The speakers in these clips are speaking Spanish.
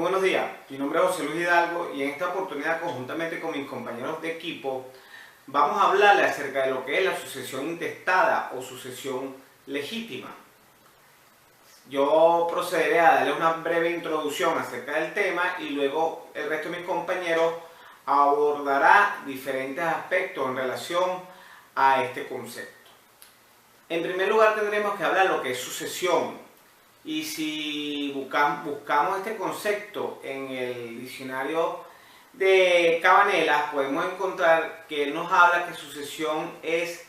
Muy buenos días, mi nombre es José Luis Hidalgo y en esta oportunidad, conjuntamente con mis compañeros de equipo, vamos a hablarle acerca de lo que es la sucesión intestada o sucesión legítima. Yo procederé a darle una breve introducción acerca del tema y luego el resto de mis compañeros abordará diferentes aspectos en relación a este concepto. En primer lugar tendremos que hablar de lo que es sucesión. Y si buscamos este concepto en el diccionario de Cabanela, podemos encontrar que él nos habla que sucesión es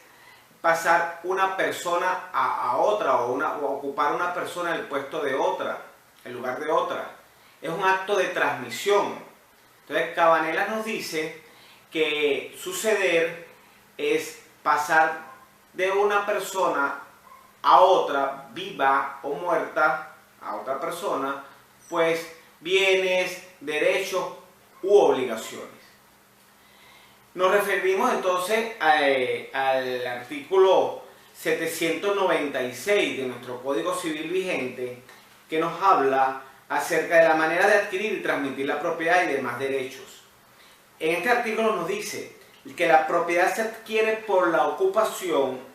pasar una persona a otra o ocupar una persona el puesto de otra, el lugar de otra. Es un acto de transmisión. Entonces Cabanela nos dice que suceder es pasar de una persona a otra, viva o muerta, a otra persona, pues bienes, derechos u obligaciones. Nos referimos entonces al artículo 796 de nuestro Código Civil vigente, que nos habla acerca de la manera de adquirir y transmitir la propiedad y demás derechos. En este artículo nos dice que la propiedad se adquiere por la ocupación.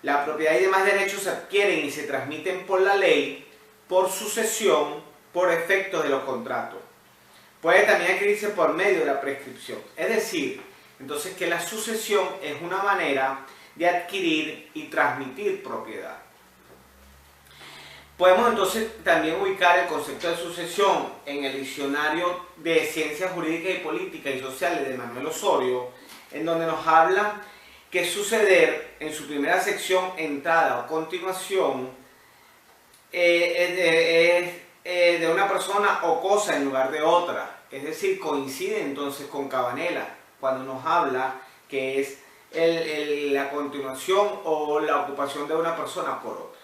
La propiedad y demás derechos se adquieren y se transmiten por la ley, por sucesión, por efecto de los contratos. Puede también adquirirse por medio de la prescripción. Es decir, entonces que la sucesión es una manera de adquirir y transmitir propiedad. Podemos entonces también ubicar el concepto de sucesión en el diccionario de Ciencias Jurídicas y Políticas y Sociales de Manuel Osorio, en donde nos habla que suceder, en su primera sección, entrada o continuación, es de una persona o cosa en lugar de otra. Es decir, coincide entonces con Cabanela cuando nos habla que es la continuación o la ocupación de una persona por otra.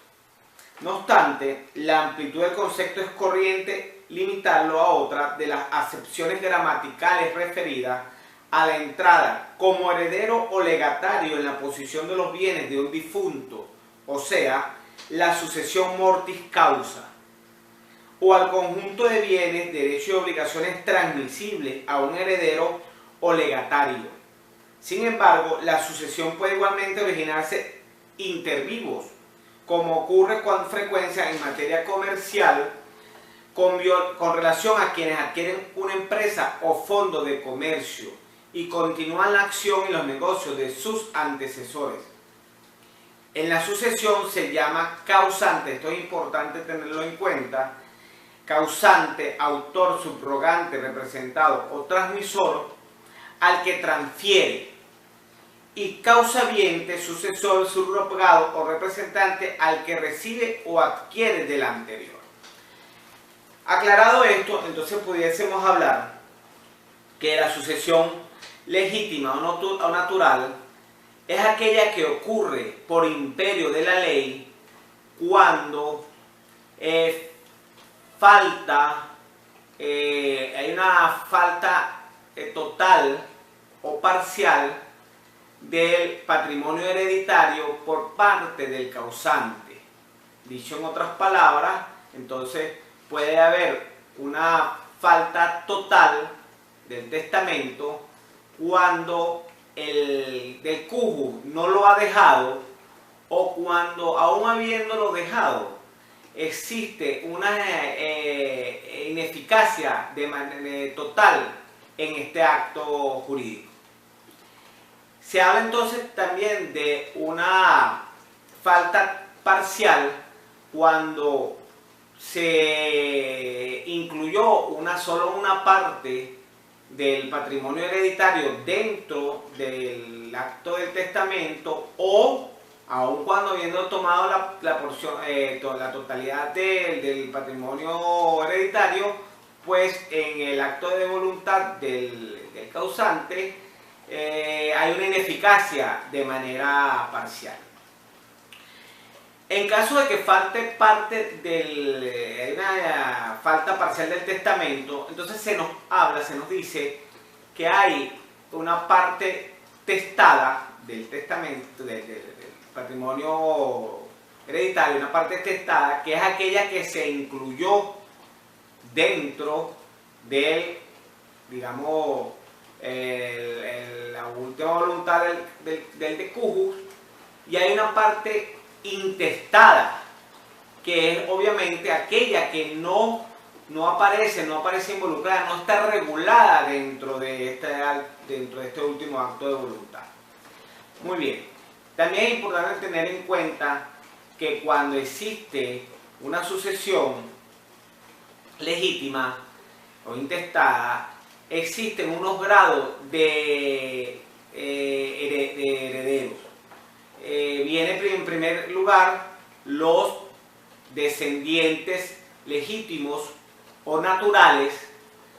No obstante, la amplitud del concepto es corriente limitarlo a otra de las acepciones gramaticales referidas a la entrada como heredero o legatario en la posición de los bienes de un difunto, o sea, la sucesión mortis causa, o al conjunto de bienes, derechos y obligaciones transmisibles a un heredero o legatario. Sin embargo, la sucesión puede igualmente originarse inter vivos, como ocurre con frecuencia en materia comercial, con relación a quienes adquieren una empresa o fondo de comercio y continúan la acción y los negocios de sus antecesores. En la sucesión se llama causante, esto es importante tenerlo en cuenta, causante, autor, subrogante, representado o transmisor al que transfiere, y causaviente, sucesor, subrogado o representante al que recibe o adquiere del anterior. Aclarado esto, entonces pudiésemos hablar que la sucesión legítima o natural es aquella que ocurre por imperio de la ley cuando hay una falta total o parcial del patrimonio hereditario por parte del causante. Dicho en otras palabras, entonces puede haber una falta total del testamento cuando el del cujo no lo ha dejado, o cuando aún habiéndolo dejado existe una ineficacia total en este acto jurídico. Se habla entonces también de una falta parcial cuando se incluyó solo una parte del patrimonio hereditario dentro del acto del testamento, o aun cuando habiendo tomado la totalidad del patrimonio hereditario, pues en el acto de voluntad del causante hay una ineficacia de manera parcial. En caso de que falte parte una falta parcial del testamento, entonces se nos dice que hay una parte testada del testamento, del patrimonio hereditario, una parte testada, que es aquella que se incluyó dentro del, digamos, la última voluntad del decujus, y hay una parte intestada, que es obviamente aquella que no aparece involucrada, no está regulada dentro de este último acto de voluntad. Muy bien. También es importante tener en cuenta que cuando existe una sucesión legítima o intestada, existen unos grados de herederos. Viene en primer lugar los descendientes legítimos o naturales,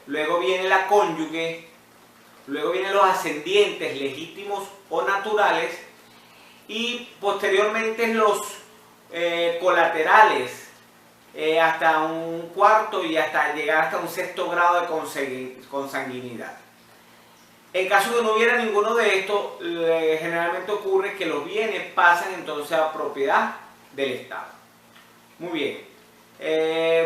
luego viene la cónyuge, luego vienen los ascendientes legítimos o naturales, y posteriormente los colaterales, hasta un cuarto y hasta llegar hasta un sexto grado de consanguinidad. En caso de no hubiera ninguno de estos, generalmente ocurre que los bienes pasan entonces a propiedad del Estado. Muy bien.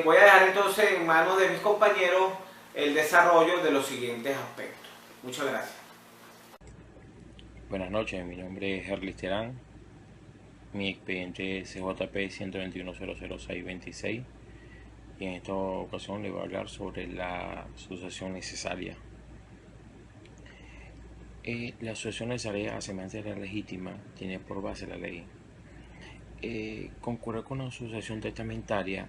Voy a dejar entonces en manos de mis compañeros el desarrollo de los siguientes aspectos. Muchas gracias. Buenas noches, mi nombre es Herlis Terán. Mi expediente es CJP 121-00626 y en esta ocasión le voy a hablar sobre la sucesión necesaria. La sucesión necesaria, a semejanza de la legítima, tiene por base la ley. Concurre con la sucesión testamentaria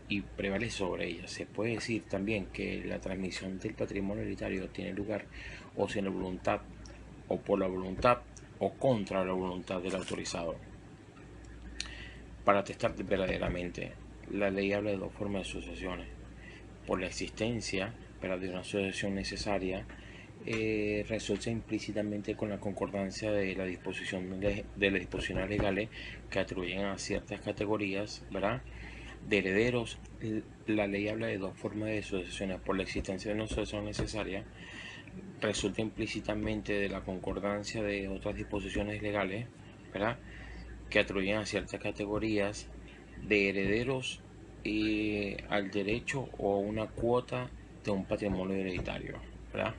y prevalece sobre ella. Se puede decir también que la transmisión del patrimonio hereditario tiene lugar o sin la voluntad, o por la voluntad, o contra la voluntad del autorizado. Para atestar verdaderamente, la ley habla de dos formas de sucesiones: por la existencia, pero de una sucesión necesaria, resulta implícitamente con la concordancia de la disposición de las disposiciones legales que atribuyen a ciertas categorías, ¿verdad?, de herederos. La ley habla de dos formas de sucesiones: por la existencia de una sucesión necesaria, resulta implícitamente de la concordancia de otras disposiciones legales, ¿verdad?, que atribuyen a ciertas categorías de herederos y al derecho o a una cuota de un patrimonio hereditario, ¿verdad?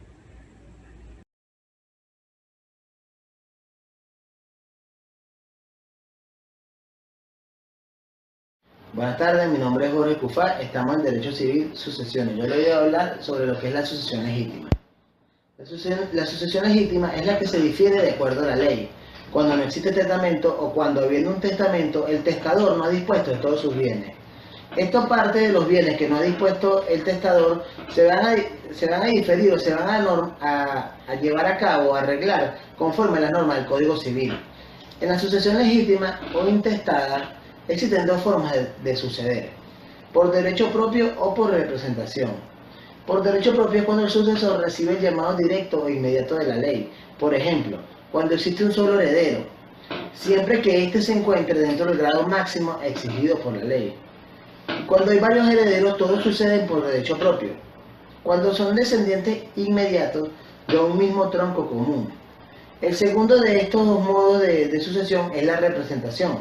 Buenas tardes, mi nombre es Jorge Cufá, estamos en Derecho Civil, Sucesiones. Yo le voy a hablar sobre lo que es la sucesión legítima. La sucesión legítima es la que se difiere de acuerdo a la ley, cuando no existe testamento o cuando habiendo un testamento el testador no ha dispuesto de todos sus bienes. Esto parte de los bienes que no ha dispuesto el testador se van a diferir o se van a llevar a cabo, a arreglar conforme a las normas del Código Civil. En la sucesión legítima o intestada existen dos formas de suceder: por derecho propio o por representación. Por derecho propio es cuando el sucesor recibe el llamado directo o inmediato de la ley. Por ejemplo, cuando existe un solo heredero, siempre que éste se encuentre dentro del grado máximo exigido por la ley. Cuando hay varios herederos, todos suceden por derecho propio. Cuando son descendientes inmediatos de un mismo tronco común. El segundo de estos dos modos de sucesión es la representación,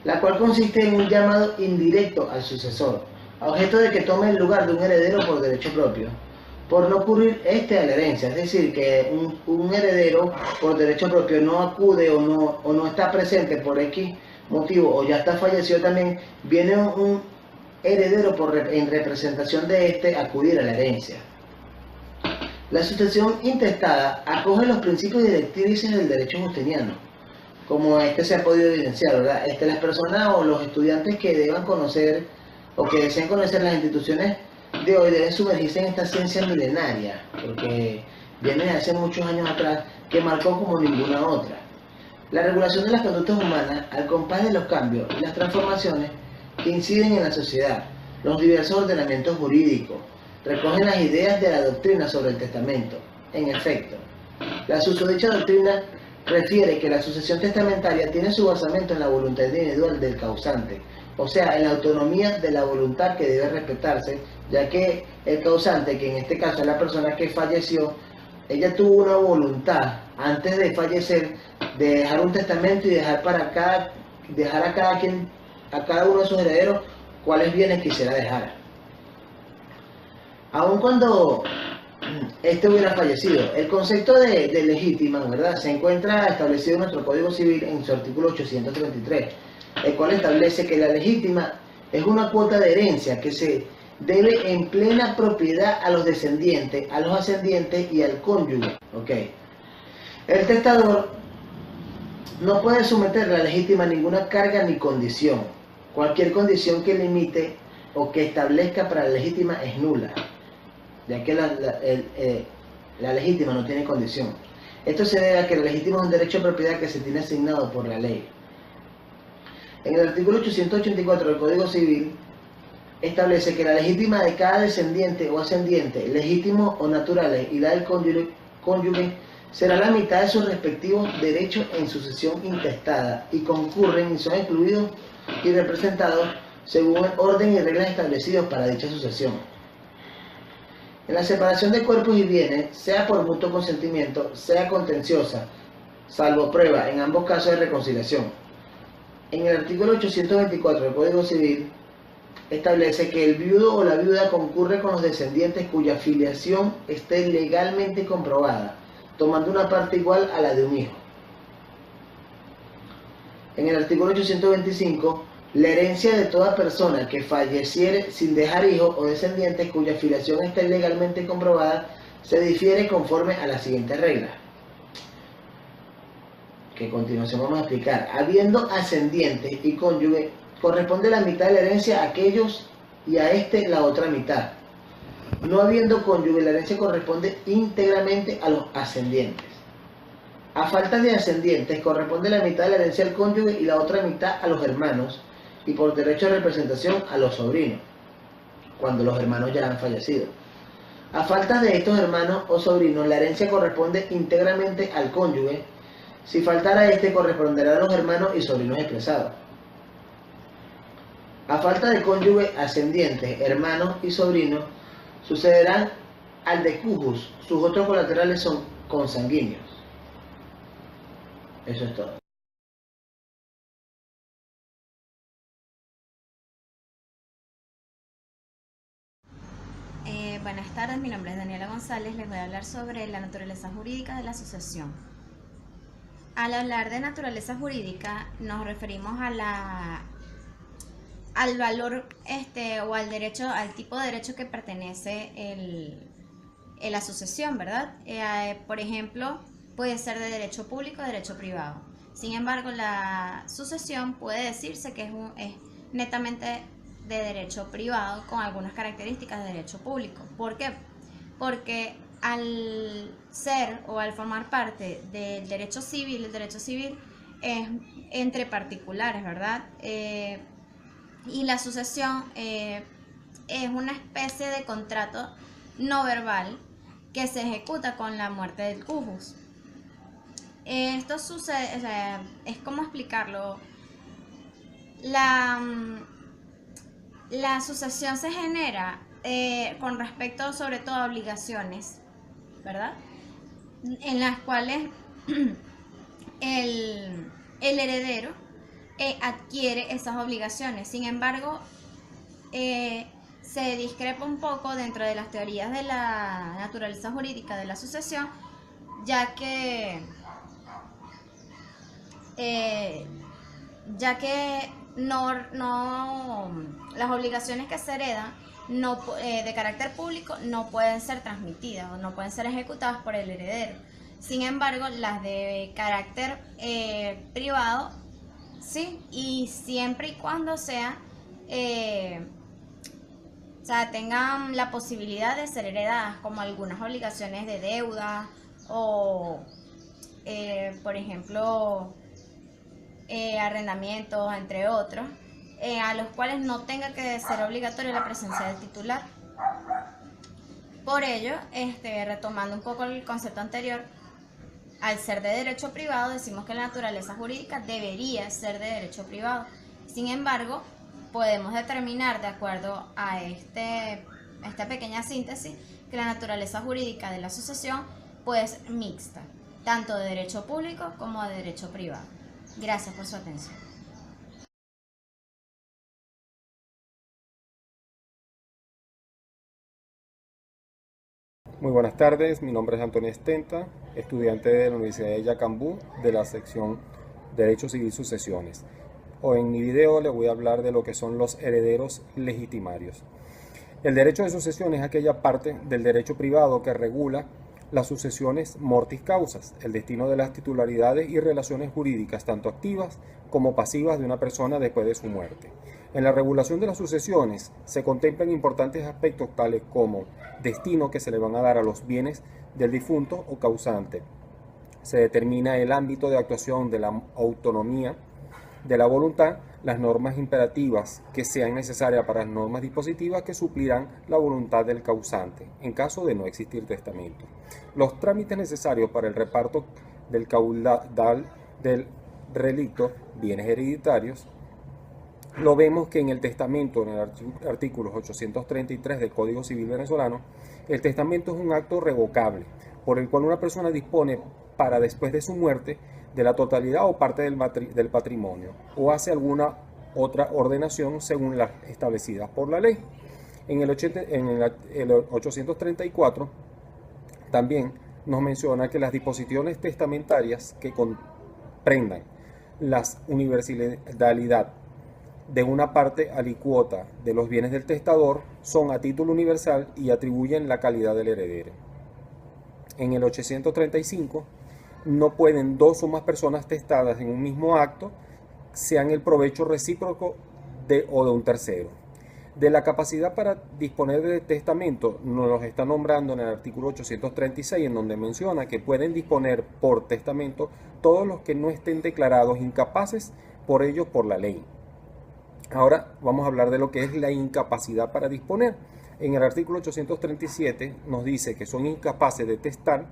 la cual consiste en un llamado indirecto al sucesor, a objeto de que tome el lugar de un heredero por derecho propio, por no ocurrir a la herencia. Es decir, que un heredero por derecho propio no acude o no está presente por X motivo, o ya está fallecido también, viene un heredero en representación de este a acudir a la herencia. La sucesión intestada acoge los principios directrices del derecho justiniano, como se ha podido evidenciar, ¿verdad? Las personas o los estudiantes que deban conocer o que deseen conocer las instituciones de hoy deben sumergirse en esta ciencia milenaria, porque viene de hace muchos años atrás, que marcó como ninguna otra. La regulación de las conductas humanas al compás de los cambios y las transformaciones que inciden en la sociedad, los diversos ordenamientos jurídicos, recogen las ideas de la doctrina sobre el testamento. En efecto, la susodicha doctrina refiere que la sucesión testamentaria tiene su basamento en la voluntad individual del causante, o sea, en la autonomía de la voluntad que debe respetarse, ya que el causante, que en este caso es la persona que falleció, ella tuvo una voluntad antes de fallecer de dejar un testamento y dejar a cada uno de sus herederos cuáles bienes quisiera dejar. aun cuando este hubiera fallecido. El concepto de legítima, ¿verdad?, se encuentra establecido en nuestro Código Civil en su artículo 833, el cual establece que la legítima es una cuota de herencia que se debe en plena propiedad a los descendientes, a los ascendientes y al cónyuge. ¿Okay? El testador no puede someter la legítima a ninguna carga ni condición. Cualquier condición que limite o que establezca para la legítima es nula, ya que la legítima no tiene condición. Esto se debe a que la legítima es un derecho de propiedad que se tiene asignado por la ley. En el artículo 884 del Código Civil establece que la legítima de cada descendiente o ascendiente, legítimos o naturales, y la del cónyuge será la mitad de sus respectivos derechos en sucesión intestada y concurren y son incluidos y representados según el orden y reglas establecidos para dicha sucesión. En la separación de cuerpos y bienes, sea por mutuo consentimiento, sea contenciosa, salvo prueba en ambos casos de reconciliación. En el artículo 824 del Código Civil establece que el viudo o la viuda concurre con los descendientes cuya filiación esté legalmente comprobada, tomando una parte igual a la de un hijo. En el artículo 825, la herencia de toda persona que falleciere sin dejar hijos o descendientes cuya filiación esté legalmente comprobada se difiere conforme a las siguientes reglas, que a continuación vamos a explicar. Habiendo ascendientes y cónyuge, corresponde la mitad de la herencia a aquellos y a este la otra mitad. No habiendo cónyuge, la herencia corresponde íntegramente a los ascendientes. A falta de ascendientes, corresponde la mitad de la herencia al cónyuge y la otra mitad a los hermanos, y por derecho de representación a los sobrinos, cuando los hermanos ya han fallecido. A falta de estos hermanos o sobrinos, la herencia corresponde íntegramente al cónyuge. Si faltara este, corresponderá a los hermanos y sobrinos expresados. A falta de cónyuge, ascendientes, hermanos y sobrinos, sucederán al de cujus. Sus otros colaterales son consanguíneos. Eso es todo. Buenas tardes, mi nombre es Daniela González. Les voy a hablar sobre la naturaleza jurídica de la asociación. Al hablar de naturaleza jurídica nos referimos a al valor o al derecho, al tipo de derecho que pertenece la asociación, ¿verdad? Por ejemplo, puede ser de derecho público o derecho privado. Sin embargo, la sucesión puede decirse que es netamente de derecho privado con algunas características de derecho público. ¿Por qué? Porque al ser o al formar parte del derecho civil, el derecho civil es entre particulares, ¿verdad? Y la sucesión es una especie de contrato no verbal que se ejecuta con la muerte del cujus. Esto sucede, o sea, es como explicarlo. La sucesión se genera con respecto sobre todo a obligaciones, ¿verdad? En las cuales el heredero adquiere esas obligaciones. Sin embargo, se discrepa un poco dentro de las teorías de la naturaleza jurídica de la sucesión, ya que las obligaciones que se heredan de carácter público no pueden ser transmitidas o no pueden ser ejecutadas por el heredero. Sin embargo, las de carácter privado sí, y siempre y cuando tengan la posibilidad de ser heredadas, como algunas obligaciones de deuda o por ejemplo arrendamientos, entre otros, a los cuales no tenga que ser obligatoria la presencia del titular. Por ello, retomando un poco el concepto anterior, al ser de derecho privado, decimos que la naturaleza jurídica debería ser de derecho privado. Sin embargo, podemos determinar, de acuerdo a esta pequeña síntesis, que la naturaleza jurídica de la asociación puede ser mixta, tanto de derecho público como de derecho privado. Gracias por su atención. Muy buenas tardes, mi nombre es Antonio Estenta, estudiante de la Universidad de Yacambú de la sección Derecho Civil Sucesiones. Hoy en mi video les voy a hablar de lo que son los herederos legitimarios. El derecho de sucesión es aquella parte del derecho privado que regula las sucesiones mortis causas, el destino de las titularidades y relaciones jurídicas, tanto activas como pasivas de una persona después de su muerte. En la regulación de las sucesiones se contemplan importantes aspectos tales como destino que se le van a dar a los bienes del difunto o causante. Se determina el ámbito de actuación de la autonomía de la voluntad, las normas imperativas que sean necesarias para las normas dispositivas que suplirán la voluntad del causante, en caso de no existir testamento. Los trámites necesarios para el reparto del caudal del relicto, bienes hereditarios, lo vemos que en el testamento, en el artículo 833 del Código Civil venezolano, el testamento es un acto revocable, por el cual una persona dispone para después de su muerte de la totalidad o parte del patrimonio, o hace alguna otra ordenación según las establecidas por la ley. En el 834 también nos menciona que las disposiciones testamentarias que comprendan la universalidad de una parte alicuota de los bienes del testador son a título universal y atribuyen la calidad del heredero. En el 835 no pueden dos o más personas testadas en un mismo acto sean el provecho recíproco o de un tercero. De la capacidad para disponer de testamento nos los está nombrando en el artículo 836, en donde menciona que pueden disponer por testamento todos los que no estén declarados incapaces por ellos por la ley. Ahora vamos a hablar de lo que es la incapacidad para disponer. En el artículo 837 nos dice que son incapaces de testar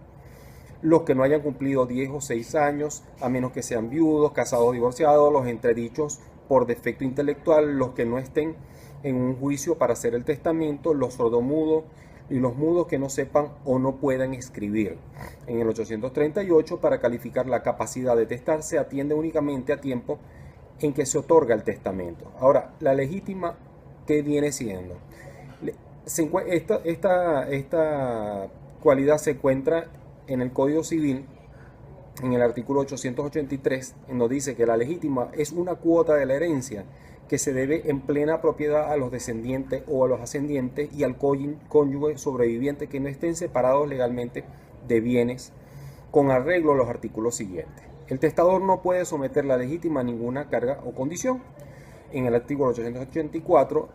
los que no hayan cumplido 10 o 6 años, a menos que sean viudos, casados o divorciados, los entredichos por defecto intelectual, los que no estén en un juicio para hacer el testamento, los sordomudos y los mudos que no sepan o no puedan escribir. En el 838, para calificar la capacidad de testar, se atiende únicamente a tiempo en que se otorga el testamento. Ahora, la legítima, ¿qué viene siendo? Esta cualidad se encuentra en el Código Civil, en el artículo 883, nos dice que la legítima es una cuota de la herencia que se debe en plena propiedad a los descendientes o a los ascendientes y al cónyuge sobreviviente que no estén separados legalmente de bienes, con arreglo a los artículos siguientes. El testador no puede someter la legítima a ninguna carga o condición. En el artículo 884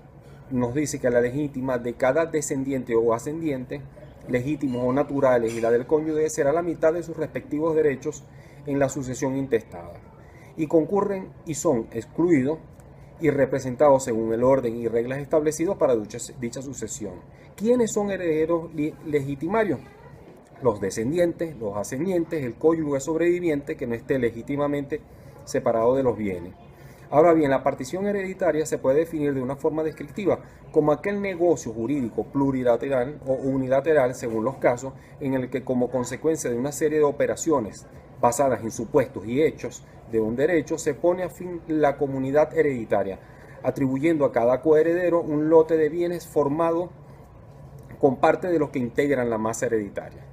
nos dice que la legítima de cada descendiente o ascendiente, legítimos o naturales, y la del cónyuge será la mitad de sus respectivos derechos en la sucesión intestada, y concurren y son excluidos y representados según el orden y reglas establecidos para dicha sucesión. ¿Quiénes son herederos legitimarios? Los descendientes, los ascendientes, el cónyuge sobreviviente que no esté legítimamente separado de los bienes. Ahora bien, la partición hereditaria se puede definir de una forma descriptiva como aquel negocio jurídico plurilateral o unilateral, según los casos, en el que como consecuencia de una serie de operaciones basadas en supuestos y hechos de un derecho, se pone a fin la comunidad hereditaria, atribuyendo a cada coheredero un lote de bienes formado con parte de los que integran la masa hereditaria.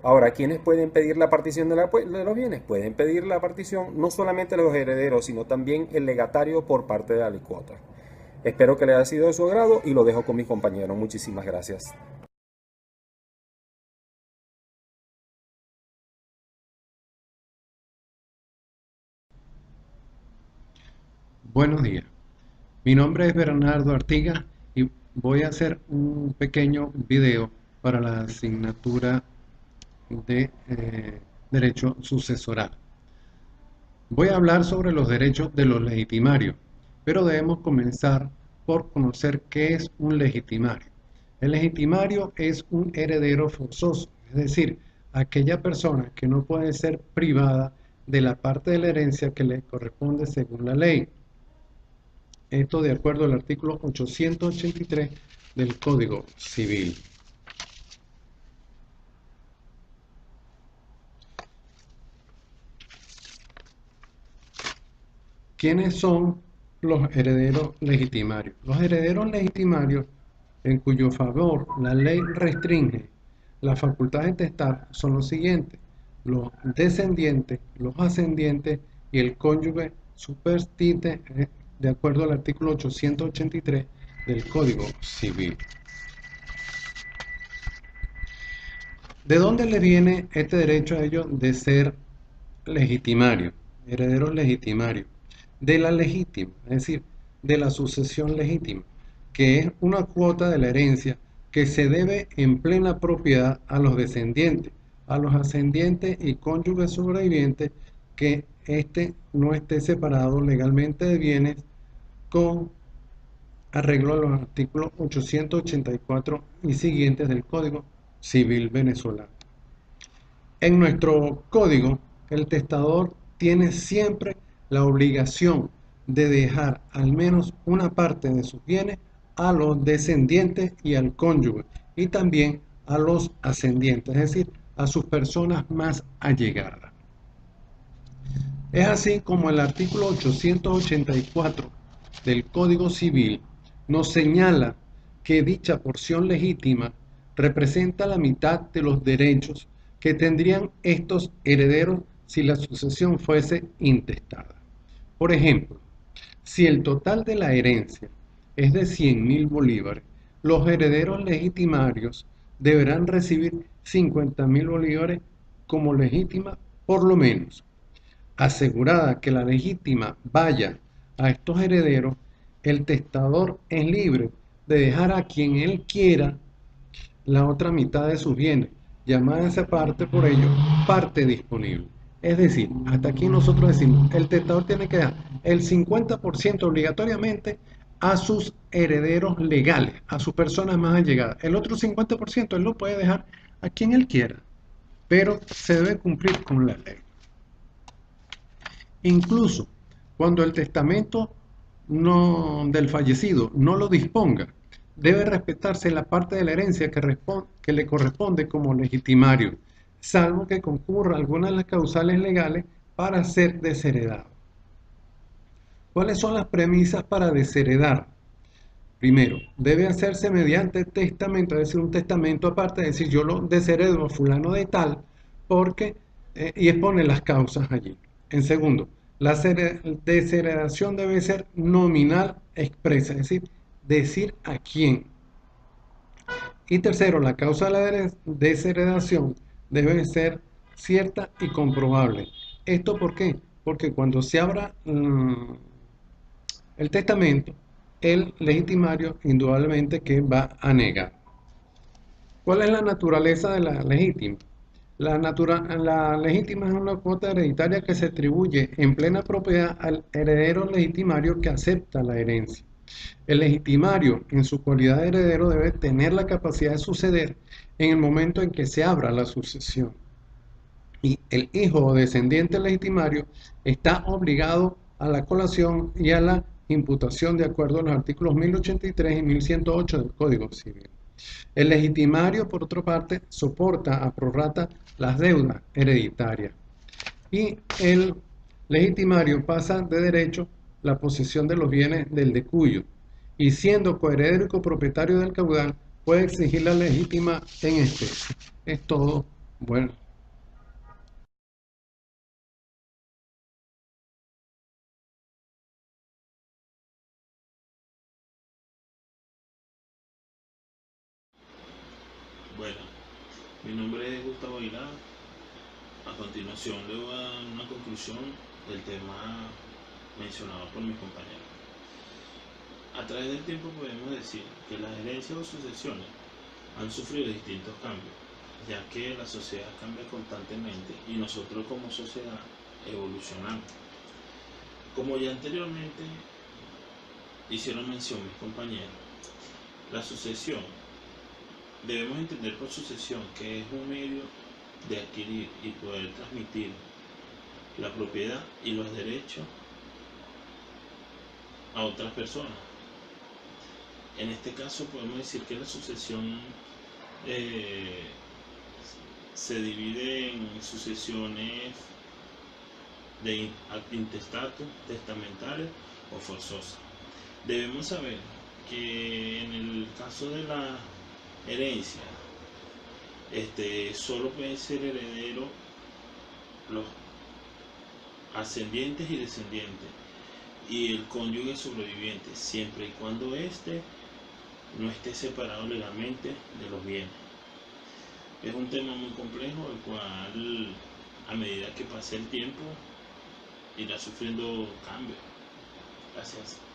Ahora, ¿quiénes pueden pedir la partición de los bienes? Pueden pedir la partición no solamente los herederos, sino también el legatario por parte de la alicuota. Espero que les haya sido de su agrado y lo dejo con mis compañeros. Muchísimas gracias. Buenos días, mi nombre es Bernardo Artigas y voy a hacer un pequeño video para la asignatura de Derecho Sucesoral. Voy a hablar sobre los derechos de los legitimarios, pero debemos comenzar por conocer qué es un legitimario. El legitimario es un heredero forzoso, es decir, aquella persona que no puede ser privada de la parte de la herencia que le corresponde según la ley. Esto de acuerdo al artículo 883 del Código Civil. ¿Quiénes son los herederos legitimarios? Los herederos legitimarios en cuyo favor la ley restringe las facultades de testar son los siguientes: los descendientes, los ascendientes y el cónyuge superstite, de acuerdo al artículo 883 del Código Civil. ¿De dónde le viene este derecho a ellos de ser legitimarios, herederos legitimarios? De la legítima, es decir, de la sucesión legítima, que es una cuota de la herencia que se debe en plena propiedad a los descendientes, a los ascendientes y cónyuges sobrevivientes, que éste no esté separado legalmente de bienes con arreglo a los artículos 884 y siguientes del Código Civil venezolano. En nuestro código, el testador tiene siempre la obligación de dejar al menos una parte de sus bienes a los descendientes y al cónyuge, y también a los ascendientes, es decir, a sus personas más allegadas. Es así como el artículo 884 del Código Civil nos señala que dicha porción legítima representa la mitad de los derechos que tendrían estos herederos si la sucesión fuese intestada. Por ejemplo, si el total de la herencia es de 100.000 bolívares, los herederos legitimarios deberán recibir 50.000 bolívares como legítima por lo menos. Asegurada que la legítima vaya a estos herederos, el testador es libre de dejar a quien él quiera la otra mitad de sus bienes, llamada esa parte por ello parte disponible. Es decir, hasta aquí nosotros decimos, el testador tiene que dar el 50% obligatoriamente a sus herederos legales, a sus personas más allegadas. El otro 50% él lo puede dejar a quien él quiera, pero se debe cumplir con la ley. Incluso cuando el testamento del fallecido no lo disponga, debe respetarse la parte de la herencia que le corresponde como legitimario, salvo que concurra alguna de las causales legales para ser desheredado. ¿Cuáles son las premisas para desheredar? Primero, debe hacerse mediante testamento, es decir, un testamento aparte, es decir, yo lo desheredo a fulano de tal, porque, y expone las causas allí. En segundo, la desheredación debe ser nominal expresa, es decir a quién. Y tercero, la causa de la desheredación debe ser cierta y comprobable. ¿Esto por qué? Porque cuando se abra el testamento, el legitimario indudablemente que va a negar. ¿Cuál es la naturaleza de la legítima? La legítima es una cuota hereditaria que se atribuye en plena propiedad al heredero legitimario que acepta la herencia. El legitimario, en su cualidad de heredero, debe tener la capacidad de suceder en el momento en que se abra la sucesión. Y el hijo o descendiente legitimario está obligado a la colación y a la imputación de acuerdo a los artículos 1083 y 1108 del Código Civil. El legitimario, por otra parte, soporta a prorrata las deudas hereditarias. Y el legitimario pasa de derecho la posesión de los bienes del decuyo. Y siendo coheredero y copropietario del caudal, puede exigir la legítima en especie. Es todo. Bueno. Bueno, mi nombre es Gustavo Aguilar. A continuación le voy a dar una conclusión del tema mencionado por mis compañeros. A través del tiempo podemos decir que las herencias o sucesiones han sufrido distintos cambios, ya que la sociedad cambia constantemente y nosotros como sociedad evolucionamos. Como ya anteriormente hicieron mención mis compañeros, la sucesión, debemos entender por sucesión que es un medio de adquirir y poder transmitir la propiedad y los derechos a otras personas. En este caso podemos decir que la sucesión se divide en sucesiones de intestato, testamentarias o forzosas. Debemos saber que en el caso de la herencia Solo pueden ser herederos los ascendientes y descendientes y el cónyuge sobreviviente, siempre y cuando éste no esté separado legalmente de los bienes. Es un tema muy complejo, el cual a medida que pase el tiempo irá sufriendo cambios. Gracias.